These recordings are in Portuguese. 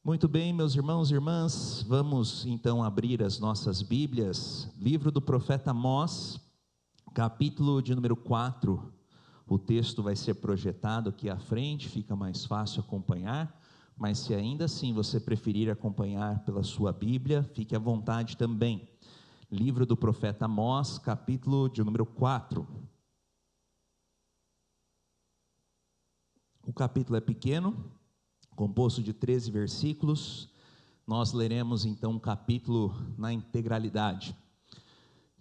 Muito bem, meus irmãos e irmãs, vamos então abrir as nossas Bíblias, livro do profeta Amós, capítulo de número 4, o texto vai ser projetado aqui à frente, fica mais fácil acompanhar, mas se ainda assim você preferir acompanhar pela sua Bíblia, fique à vontade também. Livro do profeta Amós, capítulo de número 4. O capítulo é pequeno, composto de 13 versículos, nós leremos então o capítulo na integralidade.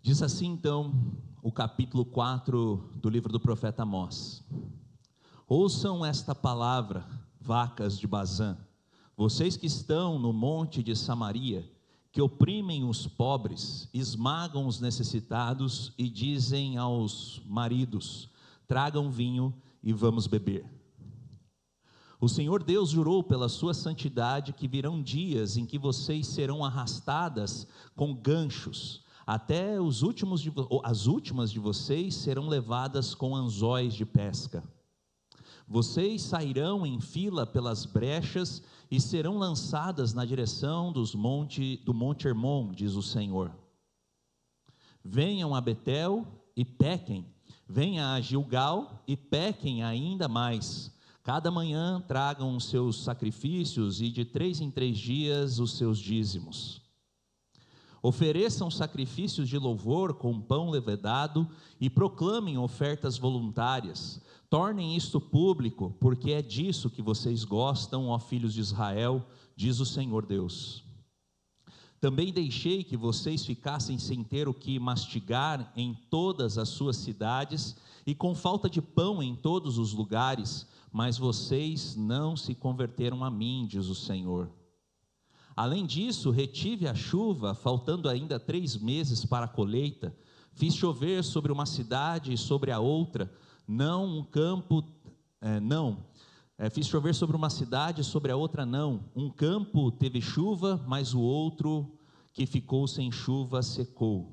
Diz assim então o capítulo 4 do livro do profeta Amós: ouçam esta palavra, vacas de Bazã, vocês que estão no monte de Samaria, que oprimem os pobres, esmagam os necessitados e dizem aos maridos: tragam vinho e vamos beber. O Senhor Deus jurou pela sua santidade que virão dias em que vocês serão arrastadas com ganchos, até as últimas de vocês serão levadas com anzóis de pesca. Vocês sairão em fila pelas brechas e serão lançadas na direção do Monte Hermon, diz o Senhor. Venham a Betel e pequem, venham a Gilgal e pequem ainda mais. Cada manhã tragam os seus sacrifícios e de 3 em 3 dias os seus dízimos. Ofereçam sacrifícios de louvor com pão levedado e proclamem ofertas voluntárias. Tornem isto público, porque é disso que vocês gostam, ó filhos de Israel, diz o Senhor Deus. Também deixei que vocês ficassem sem ter o que mastigar em todas as suas cidades e com falta de pão em todos os lugares, mas vocês não se converteram a mim, diz o Senhor. Além disso, retive a chuva, faltando ainda 3 meses para a colheita. Fiz chover sobre uma cidade e sobre a outra, fiz chover sobre uma cidade e sobre a outra não. Um campo teve chuva, mas o outro que ficou sem chuva secou.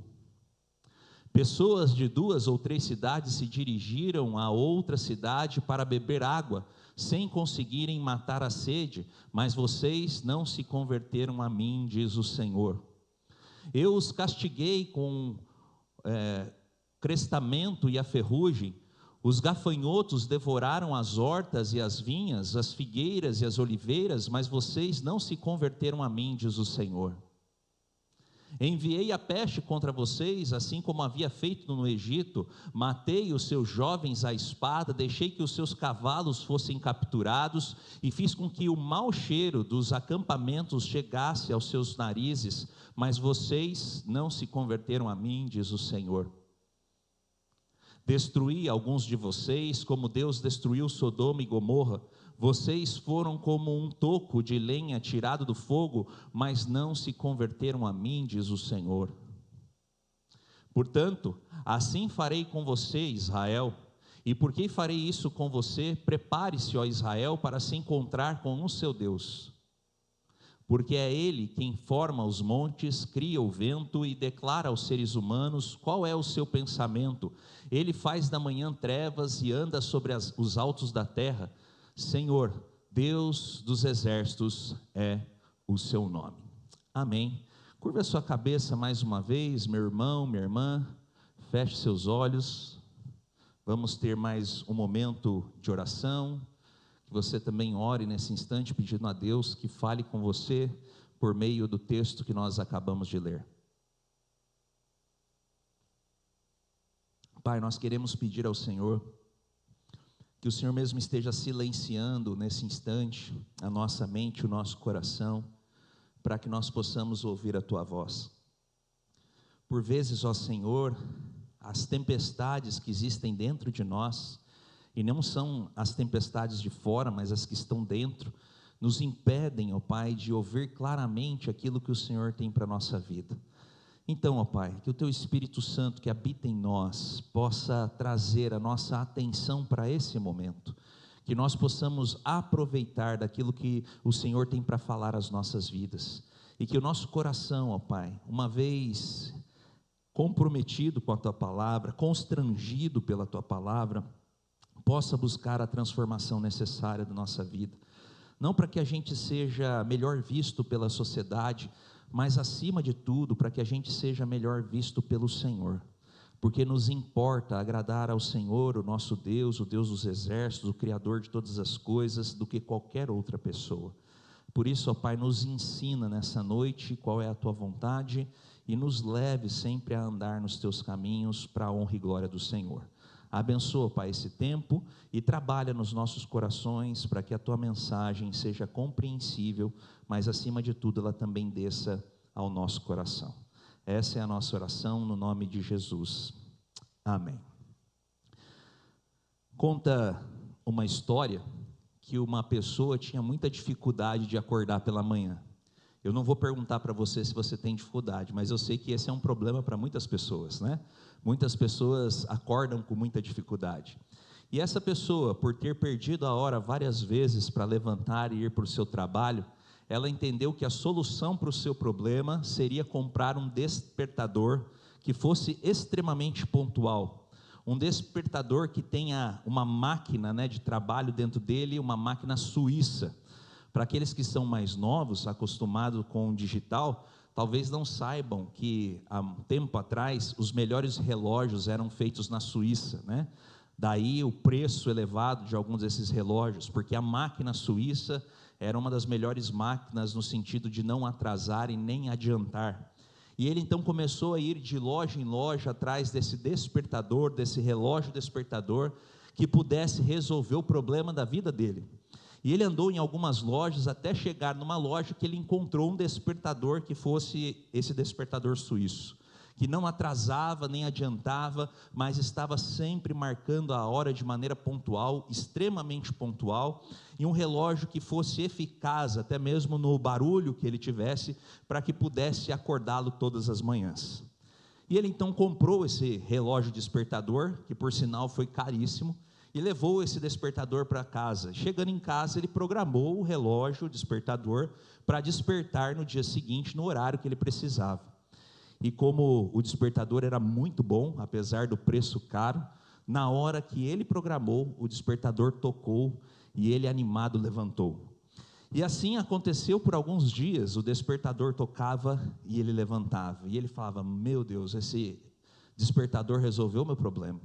Pessoas de 2 ou 3 cidades se dirigiram a outra cidade para beber água, sem conseguirem matar a sede, mas vocês não se converteram a mim, diz o Senhor. Eu os castiguei com crestamento e a ferrugem, os gafanhotos devoraram as hortas e as vinhas, as figueiras e as oliveiras, mas vocês não se converteram a mim, diz o Senhor. Enviei a peste contra vocês, assim como havia feito no Egito, matei os seus jovens à espada, deixei que os seus cavalos fossem capturados, e fiz com que o mau cheiro dos acampamentos chegasse aos seus narizes, mas vocês não se converteram a mim, diz o Senhor. Destruí alguns de vocês, como Deus destruiu Sodoma e Gomorra. Vocês foram como um toco de lenha tirado do fogo, mas não se converteram a mim, diz o Senhor. Portanto, assim farei com você, Israel. E por que farei isso com você? Prepare-se, ó Israel, para se encontrar com o seu Deus. Porque é Ele quem forma os montes, cria o vento e declara aos seres humanos qual é o seu pensamento. Ele faz da manhã trevas e anda sobre os altos da terra. Senhor, Deus dos exércitos é o seu nome. Amém. Curva a sua cabeça mais uma vez, meu irmão, minha irmã, feche seus olhos. Vamos ter mais um momento de oração. Que você também ore nesse instante, pedindo a Deus que fale com você por meio do texto que nós acabamos de ler. Pai, nós queremos pedir ao Senhor que o Senhor mesmo esteja silenciando nesse instante a nossa mente, o nosso coração, para que nós possamos ouvir a Tua voz. Por vezes, ó Senhor, as tempestades que existem dentro de nós, e não são as tempestades de fora, mas as que estão dentro, nos impedem, ó Pai, de ouvir claramente aquilo que o Senhor tem para a nossa vida. Então, ó Pai, que o Teu Espírito Santo que habita em nós possa trazer a nossa atenção para esse momento, que nós possamos aproveitar daquilo que o Senhor tem para falar às nossas vidas, e que o nosso coração, ó Pai, uma vez comprometido com a Tua palavra, constrangido pela Tua palavra, possa buscar a transformação necessária da nossa vida. não para que a gente seja melhor visto pela sociedade, mas acima de tudo, para que a gente seja melhor visto pelo Senhor, porque nos importa agradar ao Senhor, o nosso Deus, o Deus dos exércitos, o Criador de todas as coisas, do que qualquer outra pessoa. Por isso, ó Pai, nos ensina nessa noite qual é a Tua vontade e nos leve sempre a andar nos Teus caminhos para a honra e glória do Senhor. Abençoa, Pai, esse tempo e trabalha nos nossos corações para que a Tua mensagem seja compreensível, mas acima de tudo ela também desça ao nosso coração. Essa é a nossa oração no nome de Jesus. Amém. Conta uma história que uma pessoa tinha muita dificuldade de acordar pela manhã. Eu não vou perguntar para você se você tem dificuldade, mas eu sei que esse é um problema para muitas pessoas, né? Muitas pessoas acordam com muita dificuldade. E essa pessoa, por ter perdido a hora várias vezes para levantar e ir para o seu trabalho, ela entendeu que a solução para o seu problema seria comprar um despertador que fosse extremamente pontual. Um despertador que tenha uma máquina, né, de trabalho dentro dele, uma máquina suíça. Para aqueles que são mais novos, acostumados com o digital, talvez não saibam que há um tempo atrás os melhores relógios eram feitos na Suíça, né? Daí o preço elevado de alguns desses relógios, porque a máquina suíça era uma das melhores máquinas no sentido de não atrasar e nem adiantar. E ele então começou a ir de loja em loja atrás desse despertador, desse relógio despertador, que pudesse resolver o problema da vida dele. E ele andou em algumas lojas até chegar numa loja que ele encontrou um despertador que fosse esse despertador suíço, que não atrasava nem adiantava, mas estava sempre marcando a hora de maneira pontual, extremamente pontual, e um relógio que fosse eficaz até mesmo no barulho que ele tivesse, para que pudesse acordá-lo todas as manhãs. E ele então comprou esse relógio despertador, que por sinal foi caríssimo, e levou esse despertador para casa. Chegando em casa, ele programou o relógio, o despertador, para despertar no dia seguinte, no horário que ele precisava. E como o despertador era muito bom, apesar do preço caro, na hora que ele programou, o despertador tocou e ele, animado, levantou. E assim aconteceu por alguns dias. O despertador tocava e ele levantava. E ele falava: meu Deus, esse despertador resolveu o meu problema.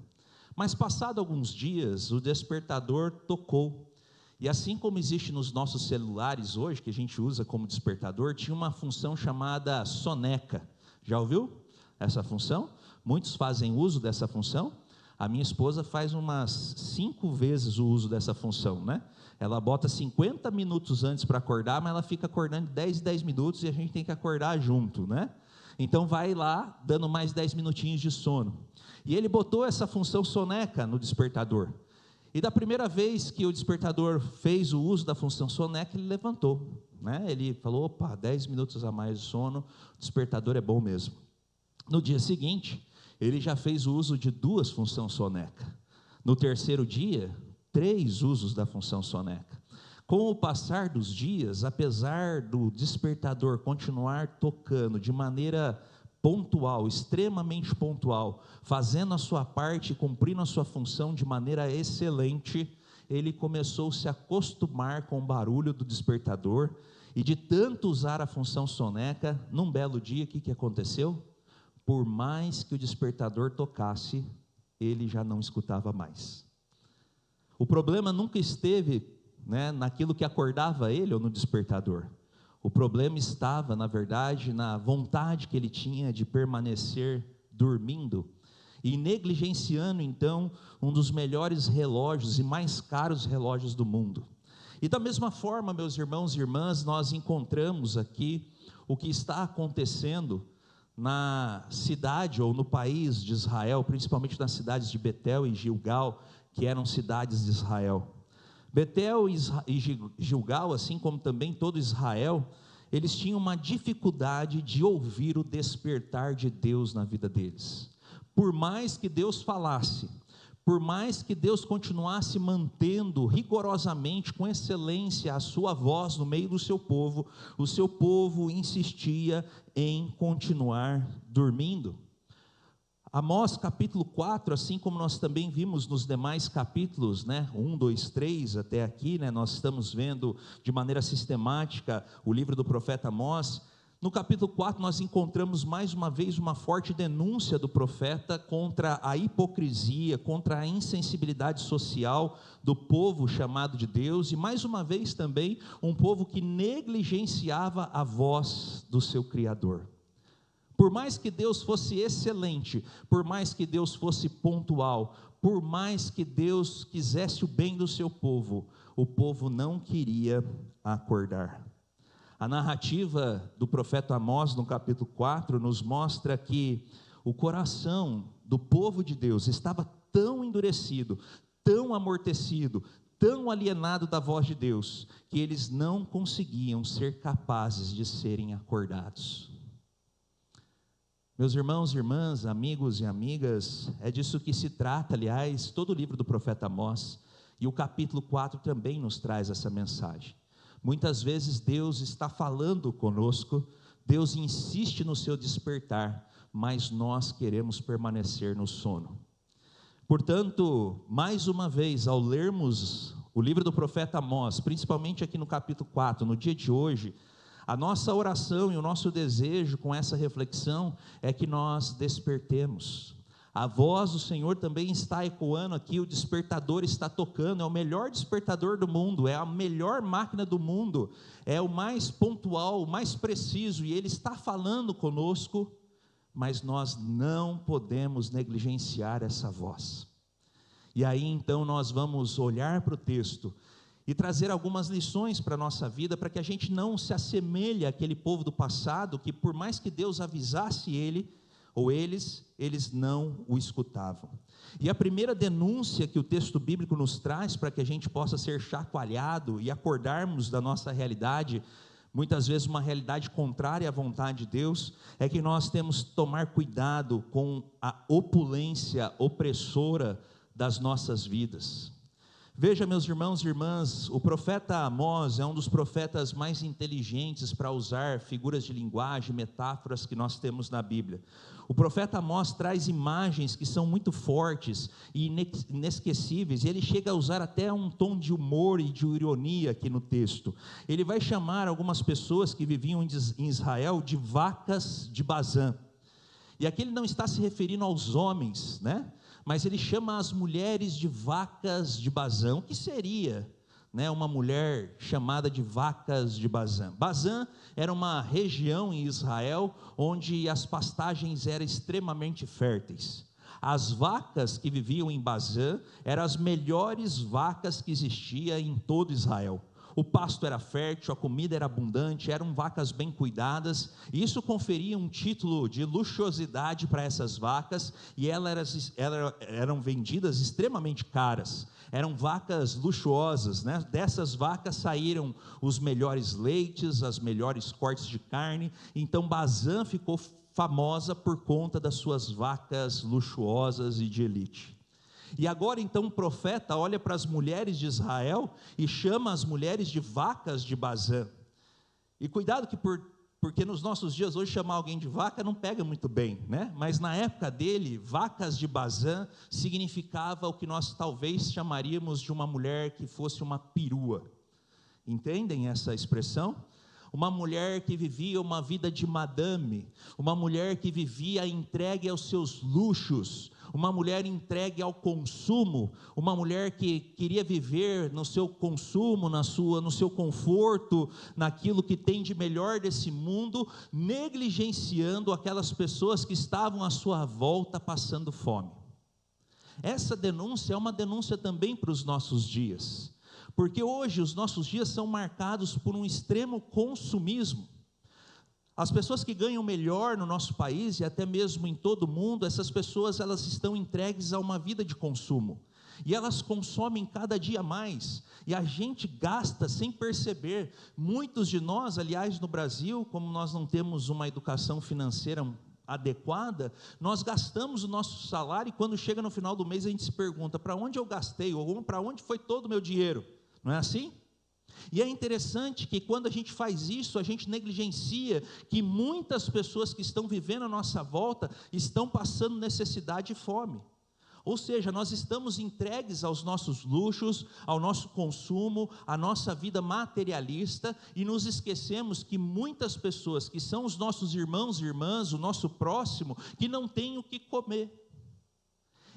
Mas passado alguns dias, o despertador tocou. E assim como existe nos nossos celulares hoje, que a gente usa como despertador, tinha uma função chamada soneca. Já ouviu essa função? Muitos fazem uso dessa função. A minha esposa faz umas 5 vezes o uso dessa função, né? Ela bota 50 minutos antes para acordar, mas ela fica acordando 10 minutos e a gente tem que acordar junto, né? Então vai lá, dando mais 10 minutinhos de sono. E ele botou essa função soneca no despertador. E da primeira vez que o despertador fez o uso da função soneca, ele levantou, né? Ele falou: opa, 10 minutos a mais de sono, o despertador é bom mesmo. No dia seguinte, ele já fez o uso de 2 funções soneca. No terceiro dia, 3 usos da função soneca. Com o passar dos dias, apesar do despertador continuar tocando de maneira pontual, extremamente pontual, fazendo a sua parte, cumprindo a sua função de maneira excelente, ele começou a se acostumar com o barulho do despertador, e de tanto usar a função soneca, num belo dia, o que aconteceu? Por mais que o despertador tocasse, ele já não escutava mais. O problema nunca esteve, né, naquilo que acordava ele ou no despertador. O problema estava, na verdade, na vontade que ele tinha de permanecer dormindo e negligenciando, então, um dos melhores relógios e mais caros relógios do mundo. E da mesma forma, meus irmãos e irmãs, nós encontramos aqui o que está acontecendo na cidade ou no país de Israel, principalmente nas cidades de Betel e Gilgal, que eram cidades de Israel. Betel e Gilgal, assim como também todo Israel, eles tinham uma dificuldade de ouvir o despertar de Deus na vida deles. Por mais que Deus falasse, por mais que Deus continuasse mantendo rigorosamente, com excelência, a sua voz no meio do seu povo, o seu povo insistia em continuar dormindo. Amós capítulo 4, assim como nós também vimos nos demais capítulos, 1, 2, 3 até aqui, nós estamos vendo de maneira sistemática o livro do profeta Amós. No capítulo 4 nós encontramos mais uma vez uma forte denúncia do profeta contra a hipocrisia, contra a insensibilidade social do povo chamado de Deus, e mais uma vez também um povo que negligenciava a voz do seu Criador. Por mais que Deus fosse excelente, por mais que Deus fosse pontual, por mais que Deus quisesse o bem do seu povo, o povo não queria acordar. A narrativa do profeta Amós no capítulo 4 nos mostra que o coração do povo de Deus estava tão endurecido, tão amortecido, tão alienado da voz de Deus, que eles não conseguiam ser capazes de serem acordados. Meus irmãos e irmãs, amigos e amigas, é disso que se trata, aliás, todo o livro do profeta Amós, e o capítulo 4 também nos traz essa mensagem. Muitas vezes Deus está falando conosco, Deus insiste no seu despertar, mas nós queremos permanecer no sono. Portanto, mais uma vez, ao lermos o livro do profeta Amós, principalmente aqui no capítulo 4, no dia de hoje, a nossa oração e o nosso desejo com essa reflexão é que nós despertemos. A voz do Senhor também está ecoando aqui, o despertador está tocando, é o melhor despertador do mundo, é a melhor máquina do mundo, é o mais pontual, o mais preciso, e ele está falando conosco, mas nós não podemos negligenciar essa voz. E aí então nós vamos olhar para o texto e trazer algumas lições para a nossa vida, para que a gente não se assemelhe àquele povo do passado, que por mais que Deus avisasse ele, ou eles não o escutavam. E a primeira denúncia que o texto bíblico nos traz, para que a gente possa ser chacoalhado e acordarmos da nossa realidade, muitas vezes uma realidade contrária à vontade de Deus, é que nós temos que tomar cuidado com a opulência opressora das nossas vidas. Veja, meus irmãos e irmãs, o profeta Amós é um dos profetas mais inteligentes para usar figuras de linguagem, metáforas que nós temos na Bíblia. O profeta Amós traz imagens que são muito fortes e inesquecíveis, e ele chega a usar até um tom de humor e de ironia aqui no texto. Ele vai chamar algumas pessoas que viviam em Israel de vacas de Bazã. E aqui ele não está se referindo aos homens, mas ele chama as mulheres de vacas de Bazã. O que seria, uma mulher chamada de vacas de Bazã? Bazã era uma região em Israel onde as pastagens eram extremamente férteis. As vacas que viviam em Bazã eram as melhores vacas que existia em todo Israel. O pasto era fértil, a comida era abundante, eram vacas bem cuidadas, e isso conferia um título de luxuosidade para essas vacas, e elas eram vendidas extremamente caras. Eram vacas luxuosas, Dessas vacas saíram os melhores leites, as melhores cortes de carne. Então Bazã ficou famosa por conta das suas vacas luxuosas e de elite. E agora então o profeta olha para as mulheres de Israel e chama as mulheres de vacas de Bazã. E cuidado porque nos nossos dias hoje chamar alguém de vaca não pega muito bem, Mas na época dele, vacas de Bazã significava o que nós talvez chamaríamos de uma mulher que fosse uma perua. Entendem essa expressão? Uma mulher que vivia uma vida de madame, uma mulher que vivia entregue aos seus luxos, uma mulher entregue ao consumo, uma mulher que queria viver no seu consumo, no seu conforto, naquilo que tem de melhor desse mundo, negligenciando aquelas pessoas que estavam à sua volta passando fome. Essa denúncia é uma denúncia também para os nossos dias, porque hoje os nossos dias são marcados por um extremo consumismo. As pessoas que ganham melhor no nosso país e até mesmo em todo o mundo, essas pessoas elas estão entregues a uma vida de consumo. E elas consomem cada dia mais. E a gente gasta sem perceber. Muitos de nós, aliás, no Brasil, como nós não temos uma educação financeira adequada, nós gastamos o nosso salário e quando chega no final do mês a gente se pergunta, para onde eu gastei? Ou para onde foi todo o meu dinheiro? Não é assim? E é interessante que quando a gente faz isso, a gente negligencia que muitas pessoas que estão vivendo à nossa volta estão passando necessidade e fome. Ou seja, nós estamos entregues aos nossos luxos, ao nosso consumo, à nossa vida materialista, e nos esquecemos que muitas pessoas que são os nossos irmãos e irmãs, o nosso próximo, que não têm o que comer.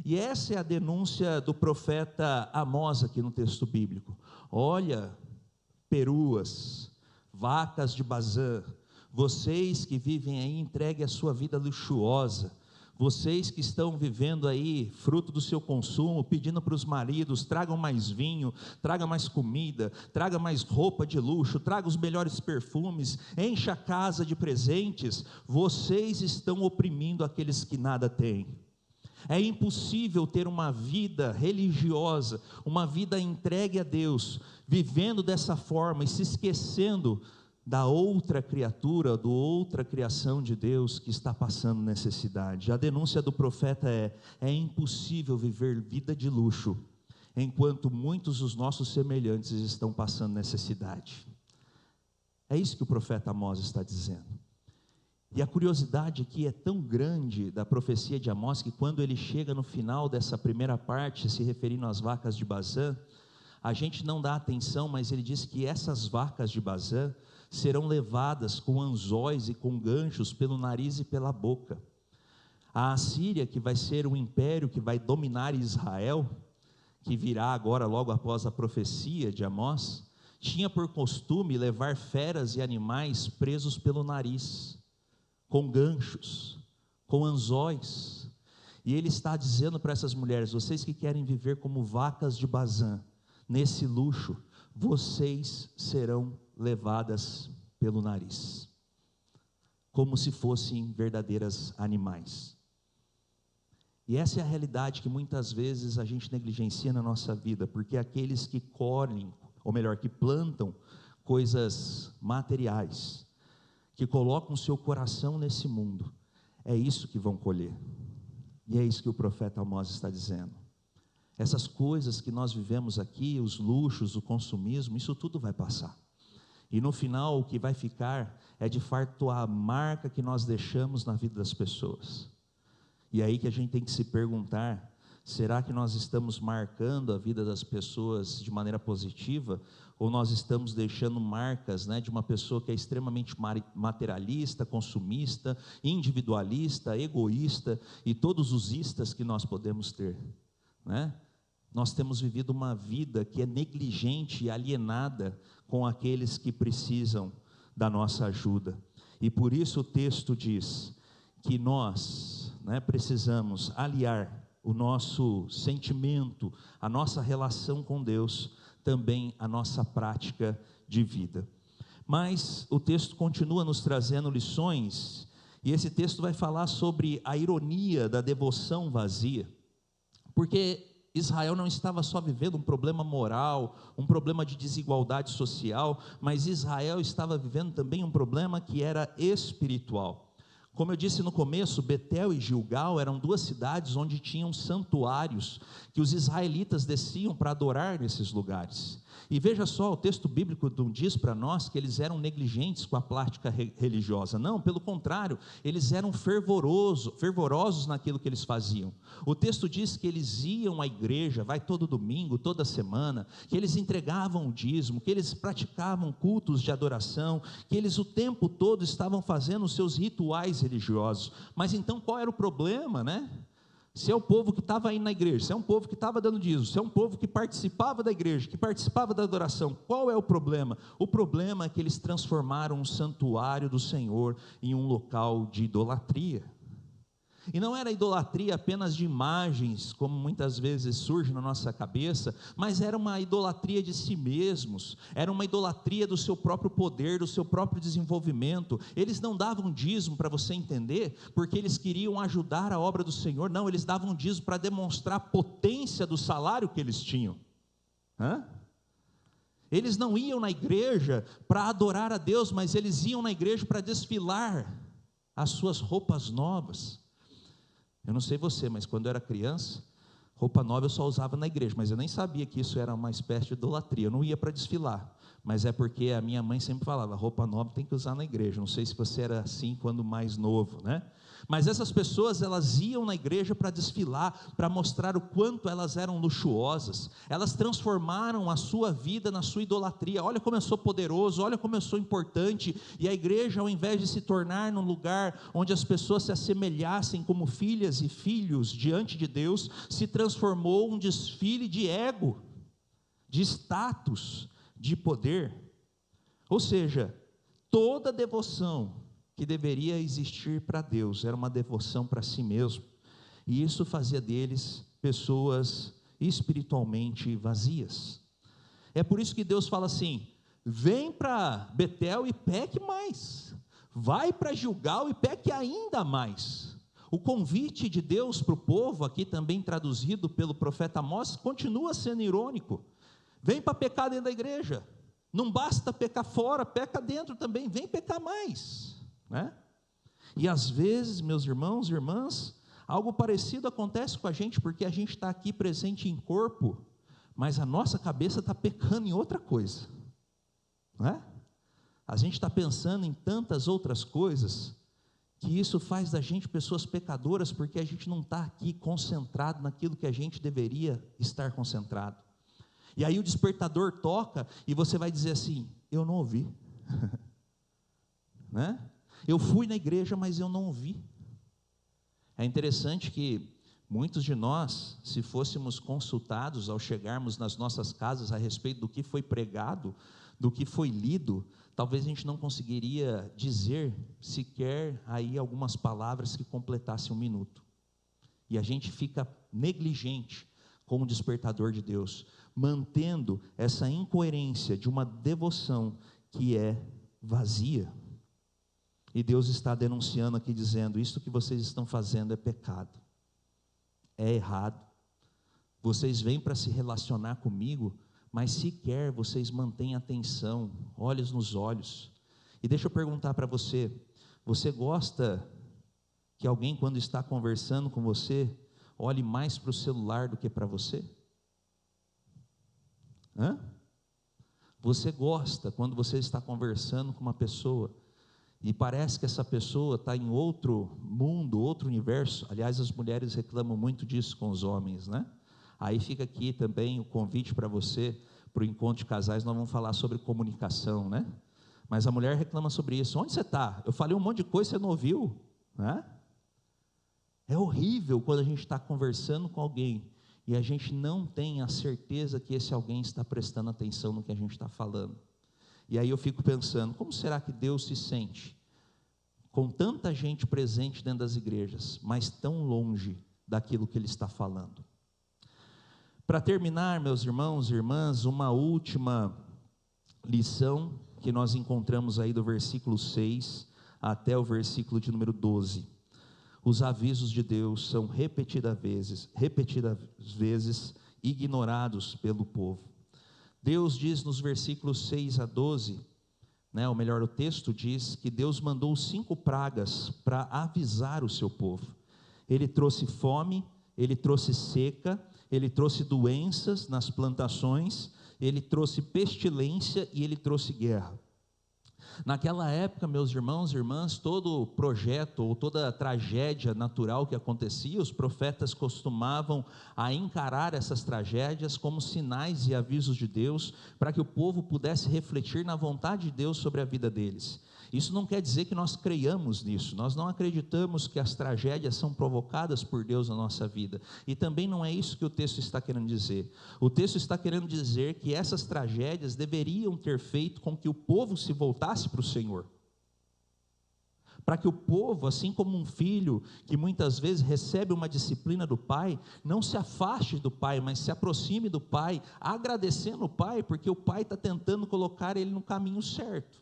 E essa é a denúncia do profeta Amós aqui no texto bíblico. Olha, peruas, vacas de Bazã, vocês que vivem aí, entregue a sua vida luxuosa, vocês que estão vivendo aí, fruto do seu consumo, pedindo para os maridos, tragam mais vinho, traga mais comida, traga mais roupa de luxo, traga os melhores perfumes, encha a casa de presentes, vocês estão oprimindo aqueles que nada têm. É impossível ter uma vida religiosa, uma vida entregue a Deus, vivendo dessa forma e se esquecendo da outra criatura, da outra criação de Deus que está passando necessidade. A denúncia do profeta é impossível viver vida de luxo, enquanto muitos dos nossos semelhantes estão passando necessidade. É isso que o profeta Amós está dizendo. E a curiosidade aqui é tão grande da profecia de Amós, que quando ele chega no final dessa primeira parte, se referindo às vacas de Bazã, a gente não dá atenção, mas ele diz que essas vacas de Bazã serão levadas com anzóis e com ganchos pelo nariz e pela boca. A Assíria, que vai ser o império que vai dominar Israel, que virá agora logo após a profecia de Amós, tinha por costume levar feras e animais presos pelo nariz, com ganchos, com anzóis. E ele está dizendo para essas mulheres: vocês que querem viver como vacas de Bazã, nesse luxo, vocês serão levadas pelo nariz, como se fossem verdadeiras animais. E essa é a realidade que muitas vezes a gente negligencia na nossa vida, porque aqueles que colhem, ou melhor, que plantam coisas materiais, que colocam o seu coração nesse mundo, é isso que vão colher. E é isso que o profeta Amós está dizendo. Essas coisas que nós vivemos aqui, os luxos, o consumismo, isso tudo vai passar. E no final o que vai ficar é de fato a marca que nós deixamos na vida das pessoas. E aí que a gente tem que se perguntar: será que nós estamos marcando a vida das pessoas de maneira positiva? Ou nós estamos deixando marcas, de uma pessoa que é extremamente materialista, consumista, individualista, egoísta e todos os istas que nós podemos ter, Nós temos vivido uma vida que é negligente e alienada com aqueles que precisam da nossa ajuda. E por isso o texto diz que nós precisamos aliar o nosso sentimento, a nossa relação com Deus, também a nossa prática de vida. Mas o texto continua nos trazendo lições, e esse texto vai falar sobre a ironia da devoção vazia, porque Israel não estava só vivendo um problema moral, um problema de desigualdade social, mas Israel estava vivendo também um problema que era espiritual. Como eu disse no começo, Betel e Gilgal eram duas cidades onde tinham santuários que os israelitas desciam para adorar nesses lugares. E veja só, o texto bíblico não diz para nós que eles eram negligentes com a prática religiosa. Não, pelo contrário, eles eram fervorosos naquilo que eles faziam. O texto diz que eles iam à igreja, vai todo domingo, toda semana, que eles entregavam o dízimo, que eles praticavam cultos de adoração, que eles o tempo todo estavam fazendo os seus rituais religiosos. Mas então qual era o problema, Se é o povo que estava indo na igreja, se é um povo que estava dando dízimo, se é um povo que participava da igreja, que participava da adoração, qual é o problema? O problema é que eles transformaram o santuário do Senhor em um local de idolatria. E não era idolatria apenas de imagens, como muitas vezes surge na nossa cabeça, mas era uma idolatria de si mesmos, era uma idolatria do seu próprio poder, do seu próprio desenvolvimento. Eles não davam dízimo, para você entender, porque eles queriam ajudar a obra do Senhor. Não, eles davam dízimo para demonstrar a potência do salário que eles tinham. Eles não iam na igreja para adorar a Deus, mas eles iam na igreja para desfilar as suas roupas novas. Eu não sei você, mas quando eu era criança, roupa nova eu só usava na igreja, mas eu nem sabia que isso era uma espécie de idolatria. Eu não ia para desfilar, mas é porque a minha mãe sempre falava, roupa nova tem que usar na igreja. Não sei se você era assim quando mais novo, né? Mas essas pessoas, elas iam na igreja para desfilar, para mostrar o quanto elas eram luxuosas. Elas transformaram a sua vida na sua idolatria. Olha como eu sou poderoso, olha como eu sou importante. E a igreja, ao invés de se tornar num lugar onde as pessoas se assemelhassem como filhas e filhos diante de Deus, se transformou um desfile de ego, de status, de poder. Ou seja, toda devoção que deveria existir para Deus era uma devoção para si mesmo, e isso fazia deles pessoas espiritualmente vazias. É por isso que Deus fala assim: vem para Betel e peque mais, vai para Gilgal e peque ainda mais. O convite de Deus para o povo, aqui também traduzido pelo profeta Amós, continua sendo irônico. Vem para pecar dentro da igreja, não basta pecar fora, peca dentro também, vem pecar mais, né? E às vezes, meus irmãos e irmãs, algo parecido acontece com a gente, porque a gente está aqui presente em corpo, mas a nossa cabeça está pecando em outra coisa, né? A gente está pensando em tantas outras coisas, que isso faz da gente pessoas pecadoras, porque a gente não está aqui concentrado naquilo que a gente deveria estar concentrado. E aí o despertador toca, e você vai dizer assim: eu não ouvi, né? Eu fui na igreja, mas eu não ouvi. É interessante que muitos de nós, se fôssemos consultados ao chegarmos nas nossas casas a respeito do que foi pregado, do que foi lido, talvez a gente não conseguiria dizer sequer aí algumas palavras que completassem um minuto. E a gente fica negligente com o despertador de Deus, mantendo essa incoerência de uma devoção que é vazia. E Deus está denunciando aqui, dizendo: isso que vocês estão fazendo é pecado, é errado. Vocês vêm para se relacionar comigo, mas sequer vocês mantêm atenção, olhos nos olhos. E deixa eu perguntar para você: você gosta que alguém, quando está conversando com você, olhe mais para o celular do que para você? Você gosta quando você está conversando com uma pessoa e parece que essa pessoa está em outro mundo, outro universo? Aliás, as mulheres reclamam muito disso com os homens, né? Aí fica aqui também o convite para você, para o encontro de casais. Nós vamos falar sobre comunicação, né? Mas a mulher reclama sobre isso. Onde você está? Eu falei um monte de coisa, você não ouviu, né? É horrível quando a gente está conversando com alguém e a gente não tem a certeza que esse alguém está prestando atenção no que a gente está falando. E aí eu fico pensando, como será que Deus se sente com tanta gente presente dentro das igrejas, mas tão longe daquilo que Ele está falando? Para terminar, meus irmãos e irmãs, uma última lição que nós encontramos aí do versículo 6 até o versículo de número 12. Os avisos de Deus são repetidas vezes ignorados pelo povo. Deus diz nos versículos 6 a 12, ou melhor, o texto diz que Deus mandou 5 pragas para avisar o seu povo. Ele trouxe fome, ele trouxe seca, ele trouxe doenças nas plantações, ele trouxe pestilência e ele trouxe guerra. Naquela época, meus irmãos e irmãs, todo projeto ou toda tragédia natural que acontecia, os profetas costumavam a encarar essas tragédias como sinais e avisos de Deus, para que o povo pudesse refletir na vontade de Deus sobre a vida deles. Isso não quer dizer que nós creiamos nisso, nós não acreditamos que as tragédias são provocadas por Deus na nossa vida, e também não é isso que o texto está querendo dizer. O texto está querendo dizer que essas tragédias deveriam ter feito com que o povo se voltasse para o Senhor, para que o povo, assim como um filho que muitas vezes recebe uma disciplina do pai, não se afaste do pai, mas se aproxime do pai, agradecendo o pai, porque o pai está tentando colocar ele no caminho certo.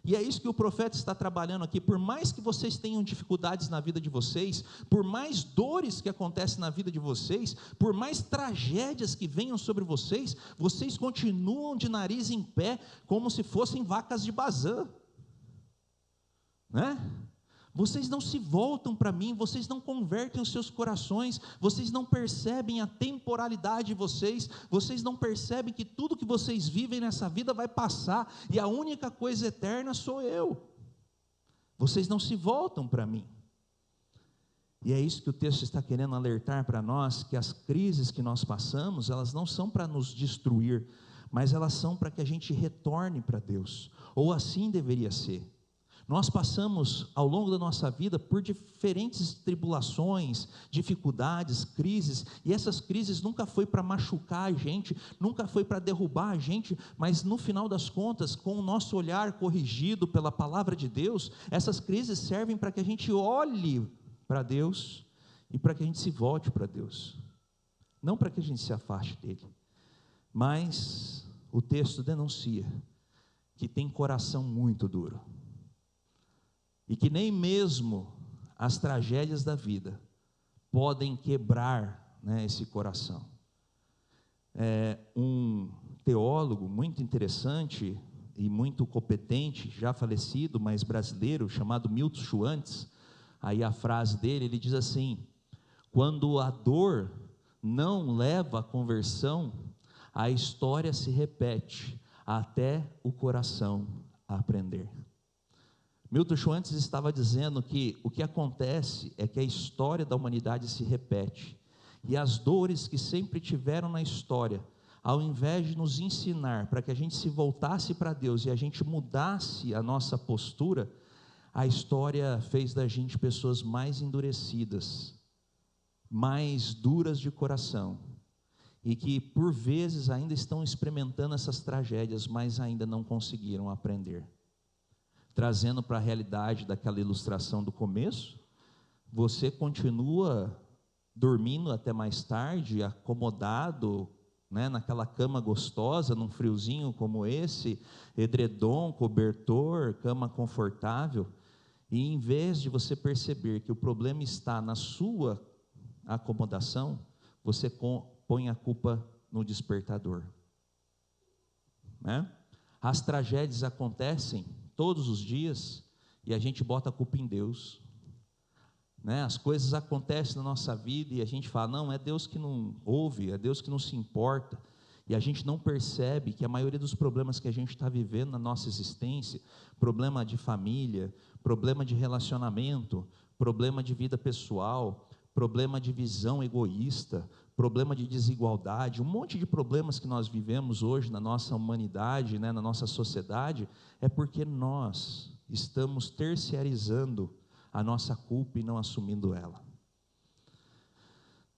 E é isso que o profeta está trabalhando aqui. Por mais que vocês tenham dificuldades na vida de vocês, por mais dores que acontecem na vida de vocês, por mais tragédias que venham sobre vocês, vocês continuam de nariz em pé, como se fossem vacas de Bazã, né? Vocês não se voltam para mim, vocês não convertem os seus corações, vocês não percebem a temporalidade de vocês não percebem que tudo que vocês vivem nessa vida vai passar, e a única coisa eterna sou eu. Vocês não se voltam para mim. E é isso que o texto está querendo alertar para nós, que as crises que nós passamos, elas não são para nos destruir, mas elas são para que a gente retorne para Deus, ou assim deveria ser. Nós passamos ao longo da nossa vida por diferentes tribulações, dificuldades, crises, e essas crises nunca foi para machucar a gente, nunca foi para derrubar a gente, mas no final das contas, com o nosso olhar corrigido pela palavra de Deus, essas crises servem para que a gente olhe para Deus e para que a gente se volte para Deus, não para que a gente se afaste dele. Mas o texto denuncia que tem coração muito duro, e que nem mesmo as tragédias da vida podem quebrar, esse coração. Um teólogo muito interessante e muito competente, já falecido, mas brasileiro, chamado Milton Schwantz, aí a frase dele, ele diz assim: quando a dor não leva à conversão, a história se repete até o coração aprender. Milton Schwantz estava dizendo que o que acontece é que a história da humanidade se repete, e as dores que sempre tiveram na história, ao invés de nos ensinar para que a gente se voltasse para Deus e a gente mudasse a nossa postura, a história fez da gente pessoas mais endurecidas, mais duras de coração, e que por vezes ainda estão experimentando essas tragédias, mas ainda não conseguiram aprender. Trazendo para a realidade daquela ilustração do começo, você continua dormindo até mais tarde, acomodado, naquela cama gostosa, num friozinho como esse, edredom, cobertor, cama confortável, e em vez de você perceber que o problema está na sua acomodação, você põe a culpa no despertador. As tragédias acontecem todos os dias, e a gente bota a culpa em Deus, As coisas acontecem na nossa vida, e a gente fala, não, é Deus que não ouve, é Deus que não se importa, e a gente não percebe que a maioria dos problemas que a gente está vivendo na nossa existência, problema de família, problema de relacionamento, problema de vida pessoal, problema de visão egoísta, problema de desigualdade, um monte de problemas que nós vivemos hoje na nossa humanidade, na nossa sociedade, é porque nós estamos terciarizando a nossa culpa e não assumindo ela.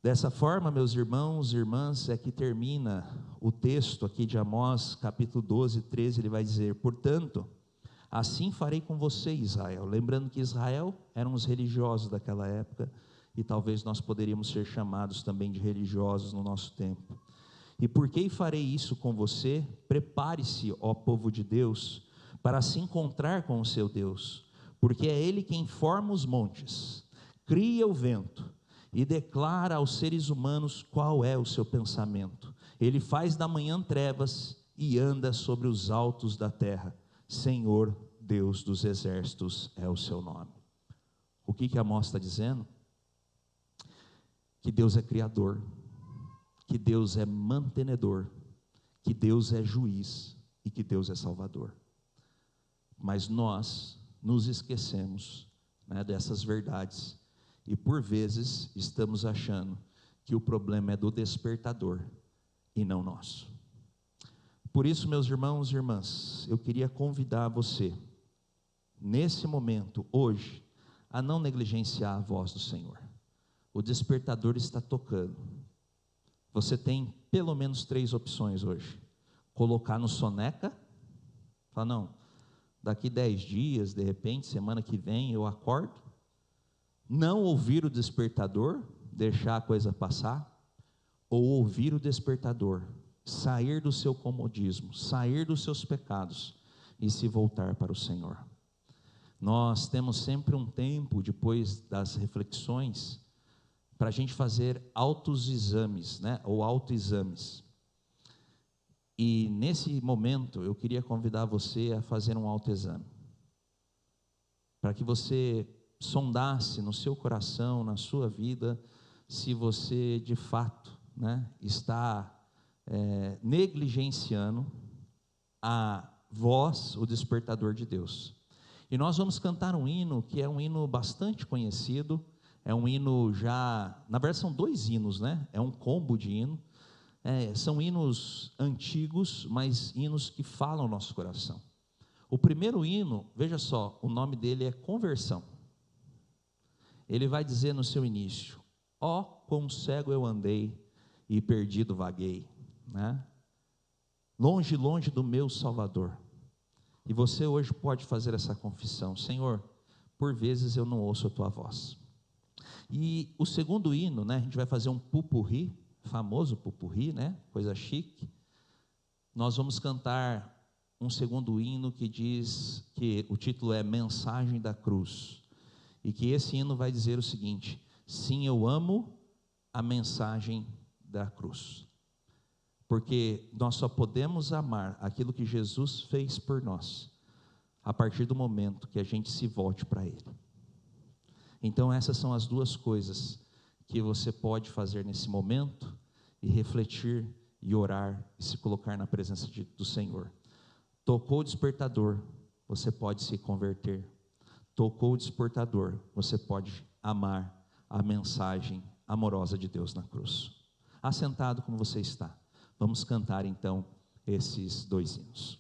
Dessa forma, meus irmãos e irmãs, é que termina o texto aqui de Amós, capítulo 12, 13, ele vai dizer: portanto, assim farei com você, Israel. Lembrando que Israel eram os religiosos daquela época, e talvez nós poderíamos ser chamados também de religiosos no nosso tempo. E por que farei isso com você? Prepare-se, ó povo de Deus, para se encontrar com o seu Deus, porque é Ele quem forma os montes, cria o vento e declara aos seres humanos qual é o seu pensamento. Ele faz da manhã trevas e anda sobre os altos da terra. Senhor, Deus dos exércitos é o seu nome. O que Amós está dizendo? Que Deus é criador, que Deus é mantenedor, que Deus é juiz e que Deus é salvador. Mas nós nos esquecemos, dessas verdades, e por vezes estamos achando que o problema é do despertador e não nosso. Por isso, meus irmãos e irmãs, eu queria convidar você, nesse momento, hoje, a não negligenciar a voz do Senhor. O despertador está tocando. Você tem pelo menos 3 opções hoje: colocar no soneca, falar, não, daqui 10 dias, de repente, semana que vem eu acordo. Não ouvir o despertador, deixar a coisa passar, ou ouvir o despertador, sair do seu comodismo, sair dos seus pecados e se voltar para o Senhor. Nós temos sempre um tempo, depois das reflexões, para a gente fazer autoexames, ou autoexames. E nesse momento eu queria convidar você a fazer um autoexame, para que você sondasse no seu coração, na sua vida, se você de fato, né, está negligenciando a voz, o despertador de Deus. E nós vamos cantar um hino que é um hino bastante conhecido, é um hino já, na verdade são dois hinos, né? É um combo de hino, são hinos antigos, mas hinos que falam ao nosso coração. O primeiro hino, veja só, o nome dele é Conversão. Ele vai dizer no seu início: ó, quão cego eu andei e perdido vaguei, né? Longe, longe do meu Salvador. E você hoje pode fazer essa confissão: Senhor, por vezes eu não ouço a tua voz. E o segundo hino, né, a gente vai fazer um pupurri, famoso pupurri, né, coisa chique. Nós vamos cantar um segundo hino que diz, que o título é Mensagem da Cruz, e que esse hino vai dizer o seguinte: sim, eu amo a mensagem da cruz, porque nós só podemos amar aquilo que Jesus fez por nós a partir do momento que a gente se volte para Ele. Então essas são as duas coisas que você pode fazer nesse momento, e refletir, e orar, e se colocar na presença do Senhor. Tocou o despertador, você pode se converter. Tocou o despertador, você pode amar a mensagem amorosa de Deus na cruz. Assentado como você está, vamos cantar então esses dois hinos.